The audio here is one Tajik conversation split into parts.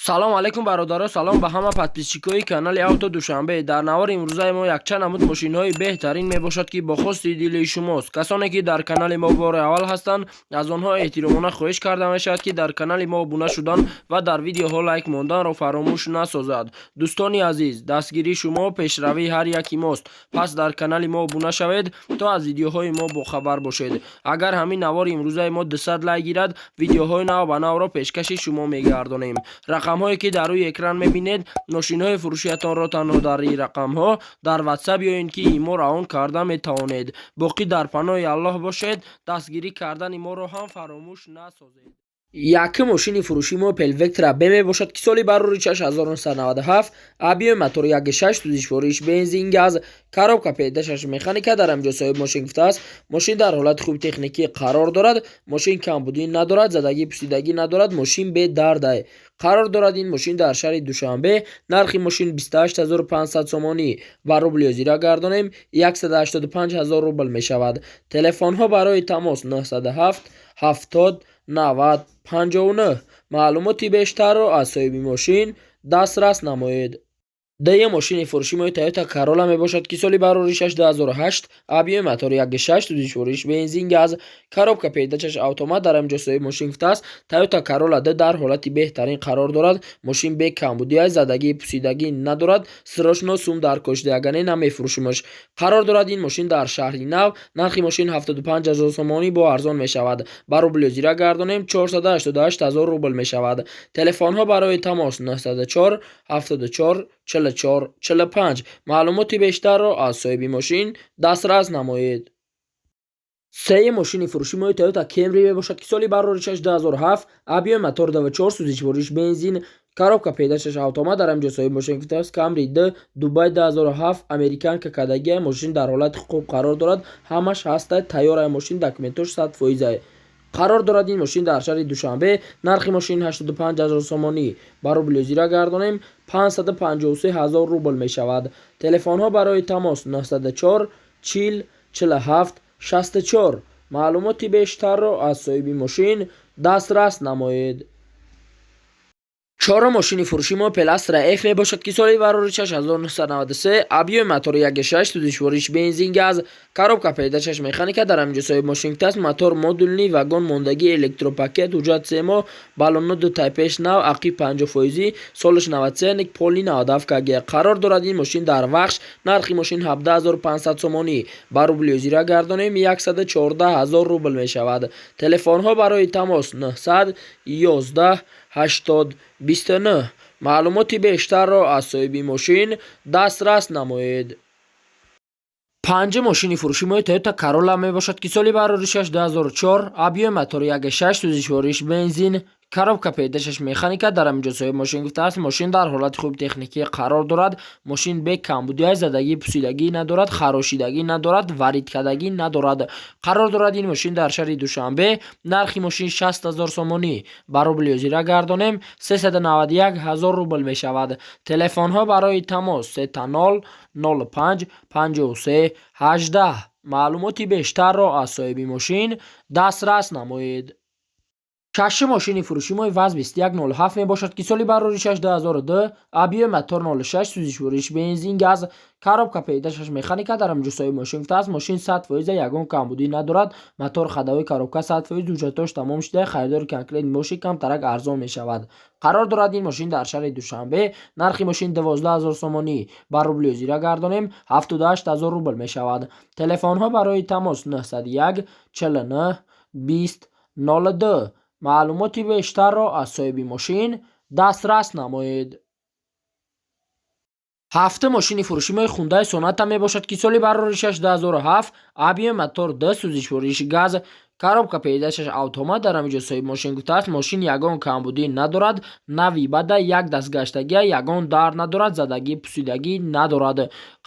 салом алайкум бародаро, салом ба ҳама подписчикои канали авто душанбе. Дар навори имрӯзаи мо якчанд намуд мошинҳои беҳтарин мебошад ки бо хости дили шумост. Касоне ки дар канали мо бори аввал ҳастанд, аз онҳо эҳтиромона хоҳиш карда мешавад ки дар канали мо обуна шудан ва дар видеоҳо лайк монданро фаромӯш насозад. Дӯстони азиз, дастгирии шумо пешравии ҳар яки мост. Пас дар канали мо обуна шавед то аз видеоҳои мо бохабар бошед. Агар ҳамин навори имрӯзаи мо 200 лайк гирад, видеоҳои нав ба навро пешкаши шумо мегардонем. рақамҳое ки дар рӯи экран мебинед, мошинҳои фурӯшиятонро танҳо дар ин рақамҳо дар ватсап ё ин ки имо равон карда метавонед. Боқӣ дар паноҳи Аллоҳ бошед, дастгирӣ кардани моро ҳам фаромӯш насозед. Якум мошини фурӯшии мо Opel Vectra B мебошад ки соли бароричаш 1997, объеми мотори 1.6 сӯзишвориш бензин газ, коробка передачаш механика дар ҳамҷо соҳиб мошин гуфтааст. Мошин дар ҳолати хуби техникӣ қарор дорад. Мошин камбудӣ надорад, задагӣ пусидагӣ надорад. Мошин бедард қарор дорад. Ин мошин дар шаҳри Душанбе. Нархи мошин 28500 сомонӣ ба рубли озира гардонем 185000 рубл мешавад. Телефонҳо барои тамос 907 70 90 59. маълумоти бештарро аз соҳиби мошин дастрас намоед. Даҳум мошини фурӯшии мои Toyota Corolla мебошад ки соли бароришаш 2008, объеми мотори 1.6 сӯзишвориш бензин газ, коробка передачаш автомат дар ҳамҷо соҳиби мошин гуфтааст. Toyota Corolla D дар ҳолати беҳтарин қарор дорад. Мошин бе камбудӣ аст, задагӣ пусидагӣ надорад. срочно сум дар коштиягане намефурӯшимаш. қарор дорад. Ин мошин дар шаҳри Нав. Нархи мошин 75000 сомонӣ бо арзон мешавад. Ба рубли озира гардонем 488000 рубл мешавад. Телефонҳо барои тамос 904 74 44 45. маълумоти бештарро аз соҳиби мошин дастрас намоед. сеюм мошини фурӯшии мои Toyota Camry мебошад ки соли бароришаш 2007, объеми мотор 2.4 сӯзишвориш бензин, коробка передачаш автомат дар ҳамҷо соҳиби мошин гуфтааст. Camry D Дубай 2007 американка кадагия. мошин дар ҳолати хуб қарор дорад. ҳамаш ҳаста. тайёраи мошин документош 100%. қарор дорад. Ин мошин дар шаҳри Душанбе. нархи мошин 85000 сомонӣ ба рубли озира гардонем 553000 рубл мешавад. телефонҳо барои тамос 904 40 47 64. маълумоти бештарро аз соҳиби мошин дастрас намоед. чорум мошини фурӯшии мо Opel Astra F мебошад ки соли бароришаш 1993, объеми мотори 1.6 сӯзишвориш бензин газ, коробка передачаш механика дар ҳамҷо соҳиби мошин гуфтааст. мотор модулни вагон мондагӣ электропакет ҳуҷҷат 3 моҳ, балонноду тайпеш нав, ақиб 50%, солиш 90 поли 97 кг. қарор дорад. ин мошин дар вахш. нархи мошин 17500 сомонӣ ба рубли озира гардонем 114000 рубл мешавад. телефонҳо барои тамос 911 80 29. маълумоти бештарро аз соҳиби мошин дастрас намоед. панҷум мошини фурӯшии мои Toyota Corolla мебошад ки соли бароришаш 2004, объеми мотори 1.6 сӯзишвориш бензин, коробка передачаш механика дар ҳамҷо соҳиби мошин гуфтааст. мошин дар ҳолати хуби техникӣ қарор дорад. мошин бе камбудӣ аст, задагӣ пусидагӣ надорад, харошидагӣ надорад, варидкадагӣ надорад. қарор дорад. ин мошин дар шаҳри Душанбе. нархи мошин 60000 сомонӣ ба рубли озира гардонем 391000 рубл мешавад. телефонҳо барои тамос 30 05 53 18. маълумоти бештарро аз соҳиби мошин дастрас намоед. шашум мошини фурӯшии мои Vaz 2107 мебошад ки соли бароришаш 2002, объеми мотор 06 сӯзишвориш бензин газ, коробка передачаш механика дар ҳамҷо соҳиби мошин гуфтааст. мошин 100% ягон камбудӣ надорад. мотор ходовой коробка 100% ҳуҷҷатош тамом шуда, харидори конкрет боши камтарак арзон мешавад. қарор дорад. ин мошин дар шаҳри Душанбе. нархи мошин 12000 сомонӣ ба рубли озира гардонем 78000 рубл мешавад. телефонҳо барои тамос 901 49 20 02. маълумоти бештарро аз соҳиби мошин дастрас намоед. ҳафтум мошини фурӯшии мои Hyundai Sonata мебошад ки соли бароришаш 2007, объеми мотор D сӯзишвориш газ, коробка передачаш автомат дар ҳамҷо соҳиби мошин гуфтааст. мошин ягон камбудӣ надорад. нави бада, як дастгаштагия, ягон дард надорад, задагӣ пусидагӣ надорад.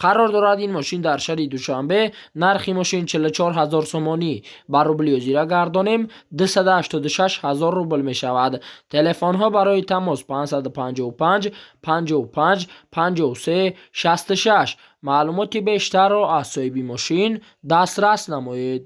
қарор дорад. ин мошин дар шаҳри Душанбе. нархи мошин 44000 сомонӣ ба рубли озира гардонем 286000 рубл мешавад. телефонҳо барои тамос 555 55 53 66. маълумоти бештарро аз соҳиби мошин дастрас намоед.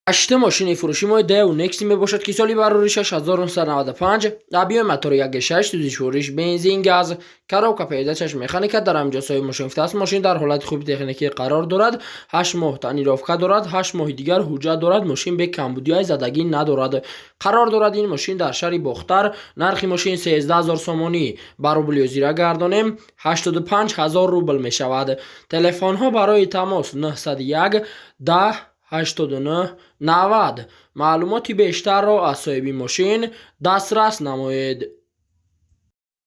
هشت ماشین فروشی مای دیو نکسی می باشد که سالی برورشش 1995 ابیو موتور 1.6 سوزیشوریش بنزین گاز کاروکا پیدایش مکانیکا در امجاسای ماشین است. ماشین در حالت خوب تکنیکی قرار دارد. 8 ماه تنیرافکا دارد. 8 ماه دیگر حجت دارد. ماشین به کمبودی زدگی ندارد. قرار دارد این ماشین در شهر باختر. نرخ ماشین 13000 سومانی بر روبل زیرا گردانیم 85000 روبل می شود. تلفن ها برای تماس 901 10 89 90 معلوماتی بیشتر را از صاحب ماشین دسترس نمایید.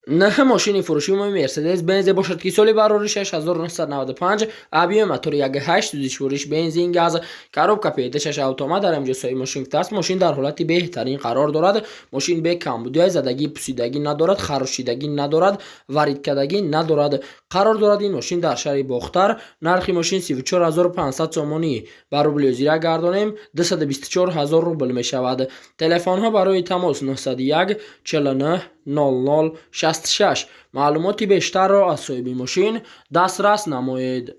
نه ماشین فروشی ما مرسدس بنز باشد که سالی برورشش 1995 ابیو موتور 1.8 سوزیشوریش بنزین گاز کاروبکا پیدایش اتومات در امجاسای ماشین است. ماشین در حالت بهترین قرار دارد. ماشین به کمبودی زدگی پوسیدگی ندارد. خراشیدگی ندارد. وارد کردگی ندارد. قرار دارد این ماشین در شهر باختر. نرخ ماشین 34500 سومانی بر روبل زیرا گردانیم 224000 روبل می شود. تلفن ها برای تماس 901 49 00 66 معلوماتی بیشتر را از صاحب ماشین دسترس نمایید.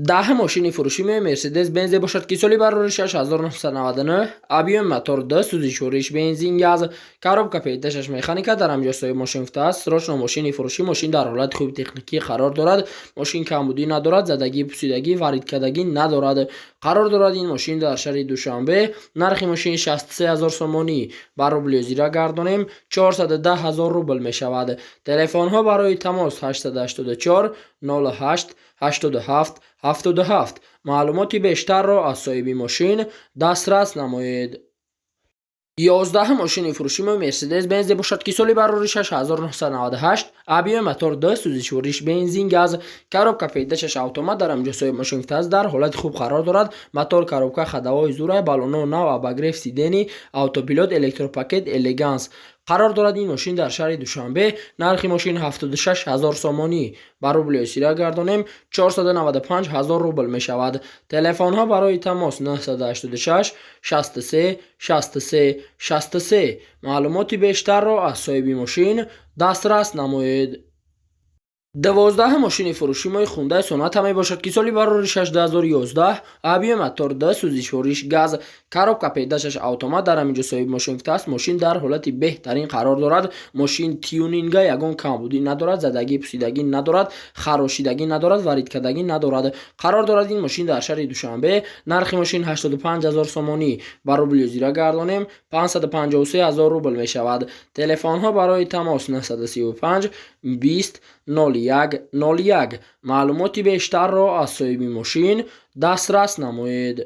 10 ماشین فروشی مرسدس بنز باشد که سالی برورشش 1999 ابیو موتور 2 سوزیشوریش بنزین گاز کاروبکا پیدایش مکانیکا در امجاسای ماشین است. روشن ماشین فروشی ماشین در حالت خوب تکنیکی قرار دارد. ماشین کمبودی ندارد. زدگی پوسیدگی وارد کردگی ندارد. قرار دارد این ماشین در شهر دوشنبه. نرخ ماشین 63000 سومانی بر روبل زیرا گردانیم 410000 روبل می شود. تلفن ها برای تماس 884 08 87 77 معلوماتی بیشتر را از صاحب ماشین دسترس نمایید. 11 ماشین فروشی مرسدس بنز باشد که سالی برورشش 1998 ابیو موتور 2 سوزیشوریش بنزین گاز کاروبکا پیدایش اتومات در امجاسای ماشین است. در حالت خوب قرار دارد. موتور کاروبکا خداوای زورای بالونو نو اباگرف سیدنی اتوپیلوت الکتروپاکت الگانس قرار دارد این ماشین در شهر دوشنبه. نرخ ماشین 76000 سومانی بر روبل زیرا گردانیم 495000 روبل می شود. تلفن ها برای تماس 986 63 63 63 معلوماتی بیشتر را از صاحب ماشین دسترس نمایید. 12 ماشین فروشی مای خونده سونات می باشد که سالی برورشش 2011 ابیو موتور 2 سوزیشوریش گاز کاروبکا پیدایش اتومات در امجاسای ماشین است. ماشین در حالت بهترین قرار دارد. ماشین تیونینگ یگان کمبودی ندارد. زدگی پوسیدگی ندارد. خراشیدگی ندارد. وارد کردگی ندارد. قرار دارد این ماشین در شهر دوشنبه. نرخ ماشین 85000 سومانی بر روبل زیرا گردانیم 553000 روبل می شود. تلفن ها برای تماس 935 20 01 01 معلوماتی بیشتر را از صاحب ماشین دسترس نمایید.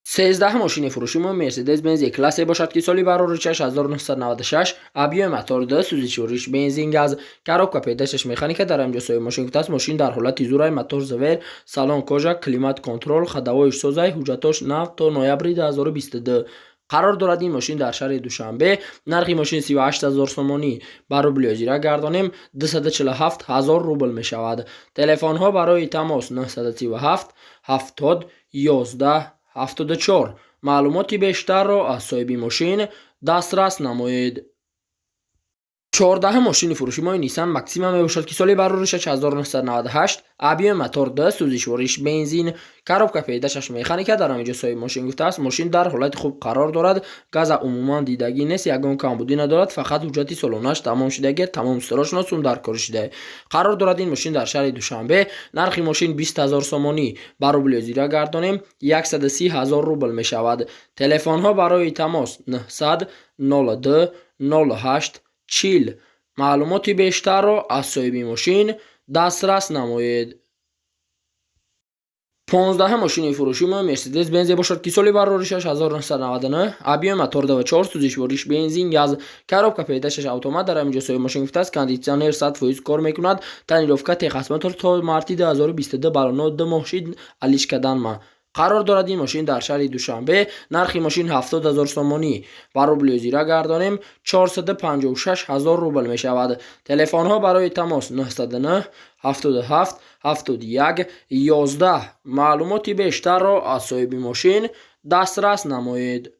13 ماشین فروشی مرسدس بنز کلاس باشد که سالی برورشش 1996 ابیو موتور 2 سوزیشوریش بنزین گاز کاروبکا پیدایش مکانیکا در امجاسای ماشین است. ماشین در حالت زورای موتور زور سالن کجا کلیمات کنترل خداوایش سازای حجتاش نو تا نوامبر 2022 قرار دارد. این ماشین در شهر دوشنبه. نرخ ماشین 38000 سومانی بر روبل زیرا گردانیم 247000 روبل می شود. تلفن ها برای تماس 937 70 11 74 معلوماتی بیشتر را از صاحب ماشین دسترس نمایید. 14 ماشین فروشی مای نیسان ماکسیما می باشد که سالی برورشش 1998 ابیو موتور 2 سوزیشوریش بنزین کاروبکا پیدایش مکانیکا در امجاسای ماشین است. ماشین در حالت خوب قرار دارد. گاز عموما دیدگی نیست. یگان کمبودی ندارد. فقط حجت سالونش تمام شدگی تمام استراش نسون در کار شده. قرار دارد این ماشین در شهر دوشنبه. نرخ ماشین 20000 سومانی بر روبل زیرا گردانیم 130000 روبل می شود. تلفن ها برای تماس 900 02 08 40 معلوماتی بیشتر را از صاحب ماشین دسترس نمایید. 15 ماشین فروشی مرسدس بنز باشد که سالی برورشش 1999 ابیو موتور 2 4 سوزیشوریش بنزین گاز کاروبکا پیدایش اتومات در امجاسای ماشین است. کاندیشنر 100% کار میکند. تنیرافکا تخصمتر تا مارت 2022 بالونو 2 ماشین الیش کردن ما قرار دارد. این ماشین در شهر دوشنبه. نرخ ماشین 70000 سومانی بر روبل زیرا گردانیم 456000 روبل می شود. تلفن ها برای تماس 909 77 71 11 معلوماتی بیشتر را از صاحب ماشین دسترس نمایید.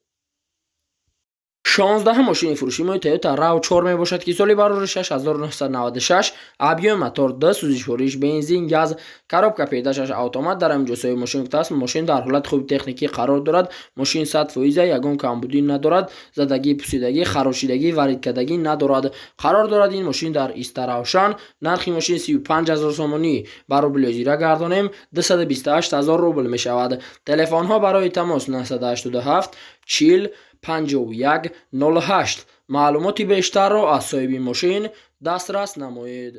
16 мошини фурӯшимои Toyota RAV4 мебошад, ки соли барори 6996, объёми мотор 2, сӯзишвориш, бензин, газ, коробка педашаш автомат дар ҳаминҷосои мошин гуфтааст. Мошин дар ҳолати хуби техникӣ қарор дорад. Мошин 100% ягон камбудӣ надорад, задагӣ, пусидагӣ, харошидагӣ, варидкардагӣ надорад. Қарор дорад ин мошин дар Иста Равшан. Нархи мошин 35 000 сомонӣ ба рубли озира гардонем 228 000 рубл мешавад. Телефонҳо барои тамос 987 40 51 08. маълумоти бештарро аз соҳиби мошин дастрас намоед.